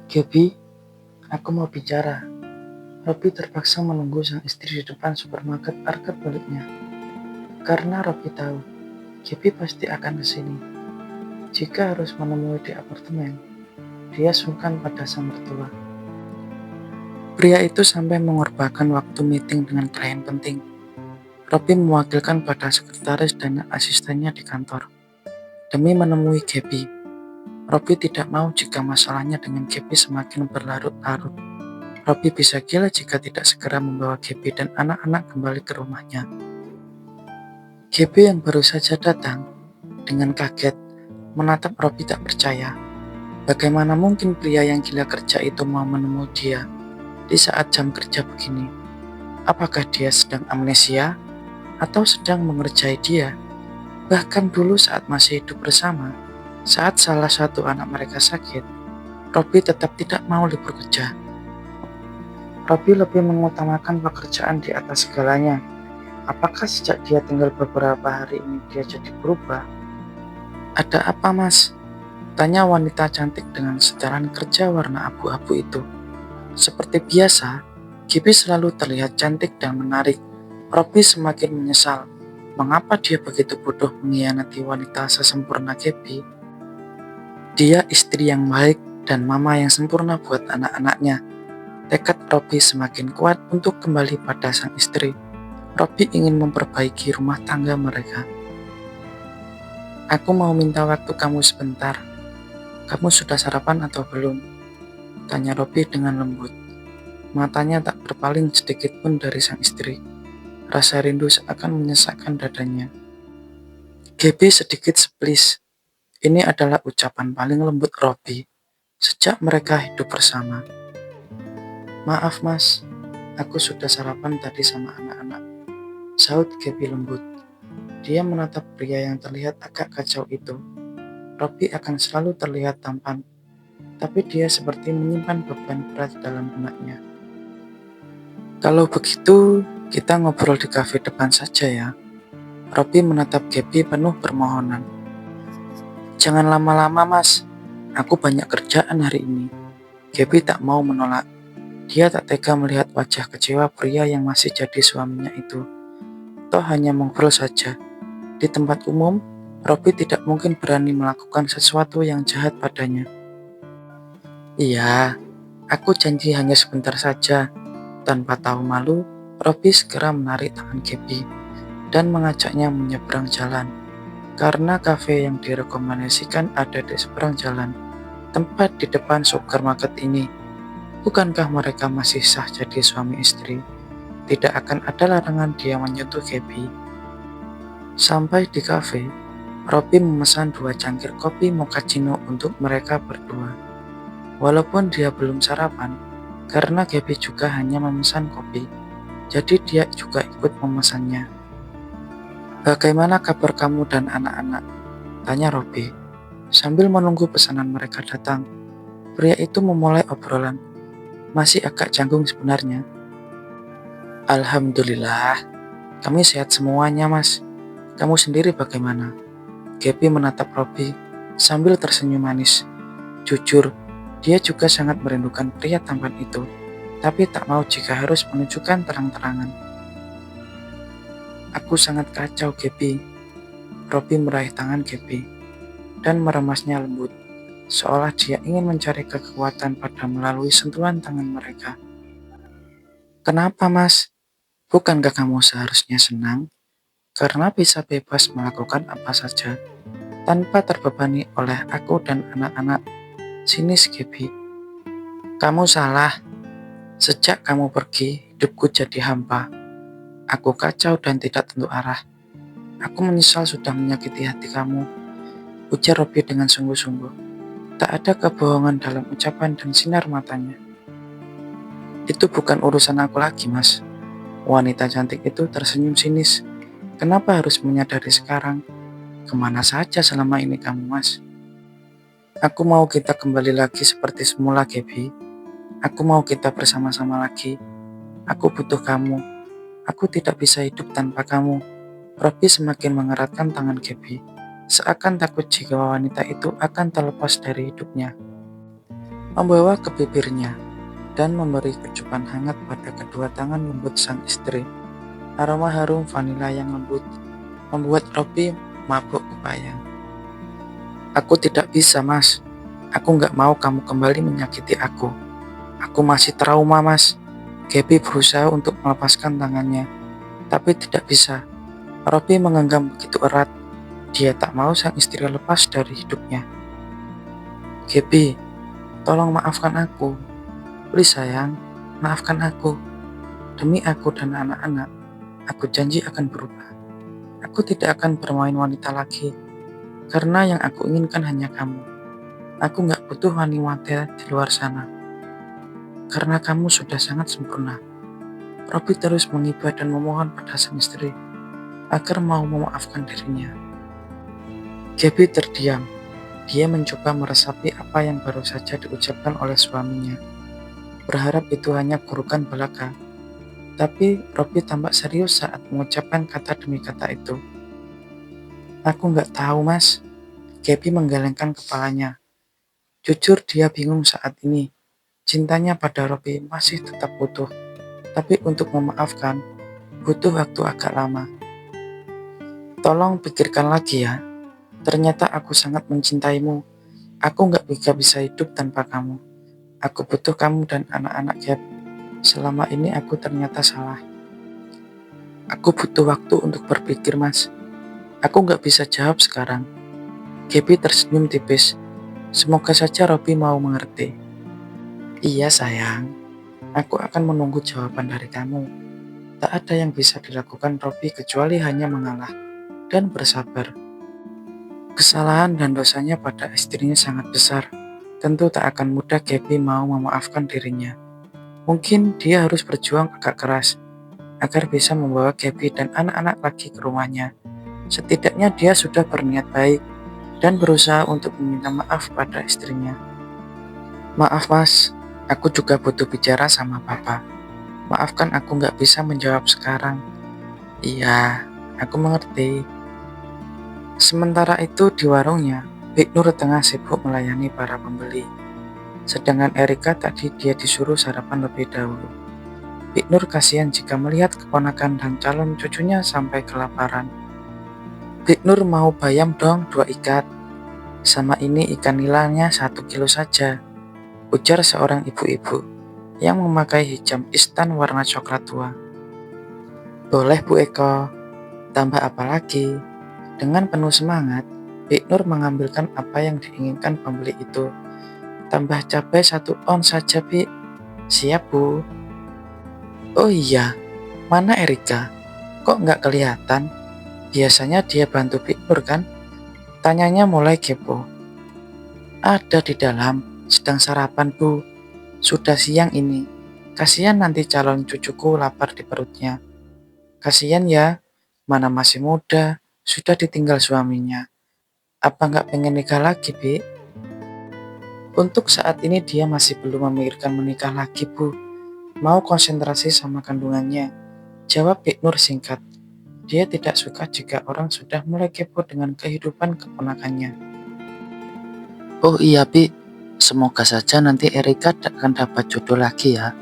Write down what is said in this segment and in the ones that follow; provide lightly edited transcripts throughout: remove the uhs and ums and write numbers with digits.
Gaby, aku mau bicara. Robby terpaksa menunggu sang istri di depan supermarket arket miliknya. Karena Robby tahu, Gaby pasti akan ke sini. Jika harus menemui di apartemen, dia sungkan pada sang mertua. Pria itu sampai mengorbankan waktu meeting dengan klien penting. Robby mewakilkan pada sekretaris dan asistennya di kantor demi menemui Gaby. Robby tidak mau jika masalahnya dengan Gaby semakin berlarut-larut. Robby bisa gila jika tidak segera membawa Gaby dan anak-anak kembali ke rumahnya. Gaby yang baru saja datang, dengan kaget, menatap Robby tak percaya. Bagaimana mungkin pria yang gila kerja itu mau menemui dia di saat jam kerja begini? Apakah dia sedang amnesia atau sedang mengerjai dia? Bahkan dulu saat masih hidup bersama, saat salah satu anak mereka sakit, Robby tetap tidak mau libur kerja. Robby lebih mengutamakan pekerjaan di atas segalanya. Apakah sejak dia tinggal beberapa hari ini dia jadi berubah? Ada apa, Mas? Tanya wanita cantik dengan setelan kerja warna abu-abu itu. Seperti biasa, Gaby selalu terlihat cantik dan menarik. Robby semakin menyesal. Mengapa dia begitu bodoh mengkhianati wanita sesempurna Gaby? Dia istri yang baik dan mama yang sempurna buat anak-anaknya. Tekad Robby semakin kuat untuk kembali pada sang istri. Robby ingin memperbaiki rumah tangga mereka. Aku mau minta waktu kamu sebentar. Kamu sudah sarapan atau belum? Tanya Robby dengan lembut. Matanya tak berpaling sedikit pun dari sang istri. Rasa rindu seakan menyesakkan dadanya. Gaby sedikit seplis. Ini adalah ucapan paling lembut Robby sejak mereka hidup bersama. Maaf mas, aku sudah sarapan tadi sama anak-anak. Sahut Gaby lembut. Dia menatap pria yang terlihat agak kacau itu. Robby akan selalu terlihat tampan, tapi dia seperti menyimpan beban berat dalam benaknya. Kalau begitu, kita ngobrol di kafe depan saja ya. Robby menatap Gaby penuh permohonan. Jangan lama-lama mas, aku banyak kerjaan hari ini. Gaby tak mau menolak. Dia tak tega melihat wajah kecewa pria yang masih jadi suaminya itu. Toh hanya ngobrol saja. Di tempat umum, Robby tidak mungkin berani melakukan sesuatu yang jahat padanya. Iya, aku janji hanya sebentar saja. Tanpa tahu malu, Robby segera menarik tangan Gaby dan mengajaknya menyeberang jalan. Karena kafe yang direkomendasikan ada di seberang jalan, tempat di depan supermarket ini. Bukankah mereka masih sah jadi suami istri? Tidak akan ada larangan dia menyentuh Gaby. Sampai di kafe, Robby memesan 2 cangkir kopi mochaccino untuk mereka berdua. Walaupun dia belum sarapan, karena Gaby juga hanya memesan kopi, jadi dia juga ikut memesannya. Bagaimana kabar kamu dan anak-anak? Tanya Robby. Sambil menunggu pesanan mereka datang, pria itu memulai obrolan. Masih agak canggung sebenarnya. Alhamdulillah, kami sehat semuanya mas. Kamu sendiri bagaimana? Gaby menatap Robby sambil tersenyum manis. Jujur, dia juga sangat merindukan pria tampan itu, tapi tak mau jika harus menunjukkan terang-terangan. Aku sangat kacau, Gaby. Robby meraih tangan Gaby dan meremasnya lembut, seolah dia ingin mencari kekuatan pada melalui sentuhan tangan mereka. Kenapa, Mas? Bukankah kamu seharusnya senang? Karena bisa bebas melakukan apa saja, tanpa terbebani oleh aku dan anak-anak. Sinis Gaby. Kamu salah. Sejak kamu pergi, hidupku jadi hampa. Aku kacau dan tidak tentu arah. Aku menyesal sudah menyakiti hati kamu, ujar Robby dengan sungguh-sungguh. Tak ada kebohongan dalam ucapan dan sinar matanya. Itu bukan urusan aku lagi, mas. Wanita cantik itu tersenyum sinis. Kenapa harus menyadari sekarang? Kemana saja selama ini kamu, mas? Aku mau kita kembali lagi seperti semula, Gaby. Aku mau kita bersama-sama lagi. Aku butuh kamu. Aku tidak bisa hidup tanpa kamu. Robby semakin mengeratkan tangan Gaby, seakan takut jika wanita itu akan terlepas dari hidupnya. membawa ke bibirnya, dan memberi kecupan hangat pada kedua tangan lembut sang istri. Aroma harum vanila yang lembut membuat Robby mabuk kebayang. Aku tidak bisa, Mas. Aku nggak mau kamu kembali menyakiti aku. Aku masih trauma, Mas. Gaby berusaha untuk melepaskan tangannya, tapi tidak bisa. Robby menggenggam begitu erat. Dia tak mau sang istri lepas dari hidupnya. Gaby, tolong maafkan aku. Please sayang, maafkan aku. Demi aku dan anak-anak, aku janji akan berubah. Aku tidak akan bermain wanita lagi, karena yang aku inginkan hanya kamu. Aku nggak butuh wanita di luar sana, karena kamu sudah sangat sempurna. Robby terus mengibah dan memohon pada sang istri agar mau memaafkan dirinya. Gaby terdiam. Dia mencoba meresapi apa yang baru saja diucapkan oleh suaminya, berharap itu hanya kurukan belaka. Tapi Robby tampak serius saat mengucapkan kata demi kata itu. Aku nggak tahu, Mas. Gaby menggelengkan kepalanya. Jujur dia bingung saat ini. Cintanya pada Robby masih tetap utuh, tapi untuk memaafkan butuh waktu agak lama. Tolong pikirkan lagi ya. Ternyata aku sangat mencintaimu. Aku nggak bisa hidup tanpa kamu. Aku butuh kamu dan anak-anak, Gab. Selama ini aku ternyata salah. Aku butuh waktu untuk berpikir, Mas. Aku nggak bisa jawab sekarang. Gaby tersenyum tipis. Semoga saja Robby mau mengerti. Iya sayang, aku akan menunggu jawaban dari kamu. Tak ada yang bisa dilakukan Robby kecuali hanya mengalah dan bersabar. Kesalahan dan dosanya pada istrinya sangat besar. Tentu tak akan mudah Gaby mau memaafkan dirinya. Mungkin dia harus berjuang agak keras agar bisa membawa Gaby dan anak-anak lagi ke rumahnya. Setidaknya dia sudah berniat baik dan berusaha untuk meminta maaf pada istrinya. Maaf Mas, aku juga butuh bicara sama Papa. Maafkan aku nggak bisa menjawab sekarang. Iya, aku mengerti. Sementara itu di warungnya, Big Nur tengah sibuk melayani para pembeli. Sedangkan Erika tadi dia disuruh sarapan lebih dahulu. Big Nur kasihan jika melihat keponakan dan calon cucunya sampai kelaparan. Big Nur mau bayam dong 2 ikat. Sama ini ikan nilanya 1 kilo saja, ujar seorang ibu-ibu yang memakai hijab instan warna coklat tua. Boleh Bu Eko, tambah apa lagi? Dengan penuh semangat, Big Nur mengambilkan apa yang diinginkan pembeli itu. Tambah cabai 1 ons saja, Bik. Siap, Bu. Oh iya, mana Erika? Kok nggak kelihatan? Biasanya dia bantu Big Nur kan? Tanyanya mulai kepo. Ada di dalam, sedang sarapan, Bu. Sudah siang ini. Kasihan nanti calon cucuku lapar di perutnya. Kasihan ya, mana masih muda, sudah ditinggal suaminya. Apa nggak pengen nikah lagi, Bi? Untuk saat ini dia masih belum memikirkan menikah lagi, Bu. Mau konsentrasi sama kandungannya. Jawab Big Nur singkat. Dia tidak suka jika orang sudah mulai kepo dengan kehidupan keponakannya. Oh iya, Bi. Semoga saja nanti Erika akan dapat jodoh lagi ya.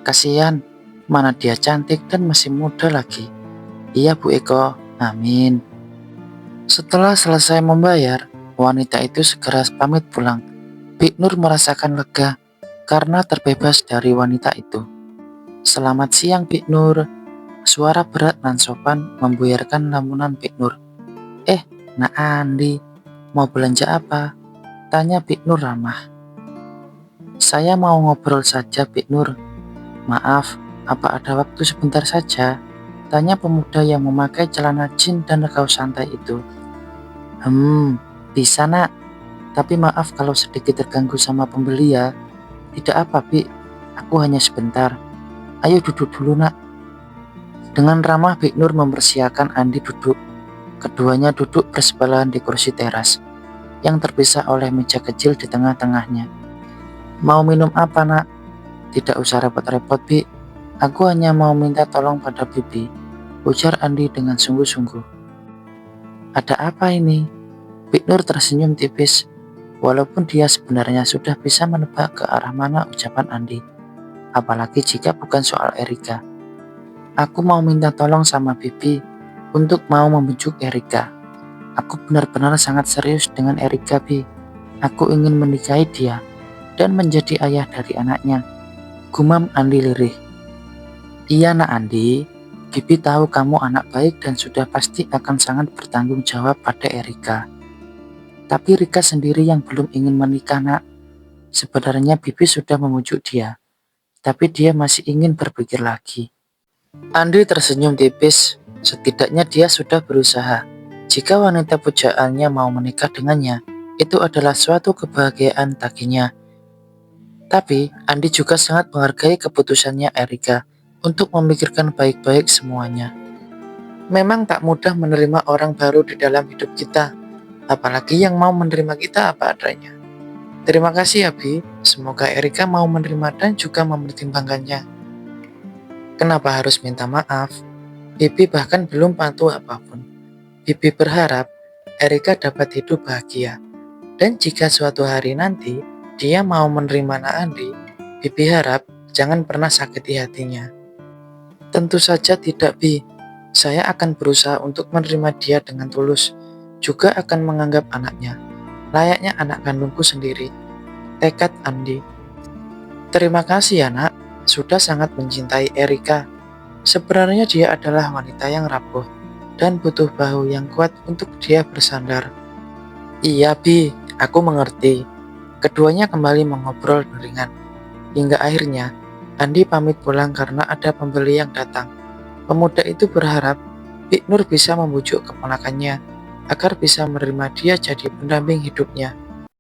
Kasihan, mana dia cantik dan masih muda lagi. Iya Bu Eko, amin. Setelah selesai membayar, wanita itu segera pamit pulang. Big Nur merasakan lega karena terbebas dari wanita itu. Selamat siang Big Nur. Suara berat dan sopan membuyarkan lamunan Big Nur. Nak Andi, mau belanja apa? Tanya Big Nur ramah. Saya mau ngobrol saja Big Nur. Maaf, apa ada waktu sebentar saja? Tanya pemuda yang memakai celana jeans dan kaos santai itu. Bisa nak. Tapi maaf kalau sedikit terganggu sama pembeli ya. Tidak apa, Bi. Aku hanya sebentar. Ayo duduk dulu, nak. Dengan ramah Big Nur mempersilakan Andi duduk. Keduanya duduk bersebelahan di kursi teras yang terpisah oleh meja kecil di tengah-tengahnya. Mau minum apa, nak? Tidak usah repot-repot, Bi. Aku hanya mau minta tolong pada Bibi, ujar Andi dengan sungguh-sungguh. Ada apa ini? Big Nur tersenyum tipis. walaupun dia sebenarnya sudah bisa menebak ke arah mana ucapan Andi, apalagi jika bukan soal Erika. Aku mau minta tolong sama Bibi untuk mau membujuk Erika. Aku benar-benar sangat serius dengan Erika, Bi. Aku ingin menikahi dia dan menjadi ayah dari anaknya, gumam Andi lirih. Iya nak Andi, Bibi tahu kamu anak baik dan sudah pasti akan sangat bertanggung jawab pada Erika. Tapi Rika sendiri yang belum ingin menikah nak. Sebenarnya Bibi sudah memujuk dia, tapi dia masih ingin berpikir lagi. Andi tersenyum tipis, setidaknya dia sudah berusaha. Jika wanita pujaannya mau menikah dengannya, itu adalah suatu kebahagiaan baginya. Tapi Andi juga sangat menghargai keputusannya Erika untuk memikirkan baik-baik semuanya. Memang tak mudah menerima orang baru di dalam hidup kita, apalagi yang mau menerima kita apa adanya. Terima kasih Abi, semoga Erika mau menerima dan juga mempertimbangkannya. Kenapa harus minta maaf? Bibi bahkan belum patuh apapun. Bibi berharap Erika dapat hidup bahagia. Dan jika suatu hari nanti dia mau menerima Nak Andi, Bibi harap jangan pernah sakiti hatinya. Tentu saja tidak, Bi. Saya akan berusaha untuk menerima dia dengan tulus, juga akan menganggap anaknya, layaknya anak kandungku sendiri. Tekad Andi. Terima kasih ya nak, sudah sangat mencintai Erika. Sebenarnya dia adalah wanita yang rapuh dan butuh bahu yang kuat untuk dia bersandar. Iya Bi, aku mengerti. Keduanya kembali mengobrol ringan. Hingga akhirnya, Andi pamit pulang karena ada pembeli yang datang. Pemuda itu berharap Bik Nur bisa membujuk keponakannya agar bisa menerima dia jadi pendamping hidupnya.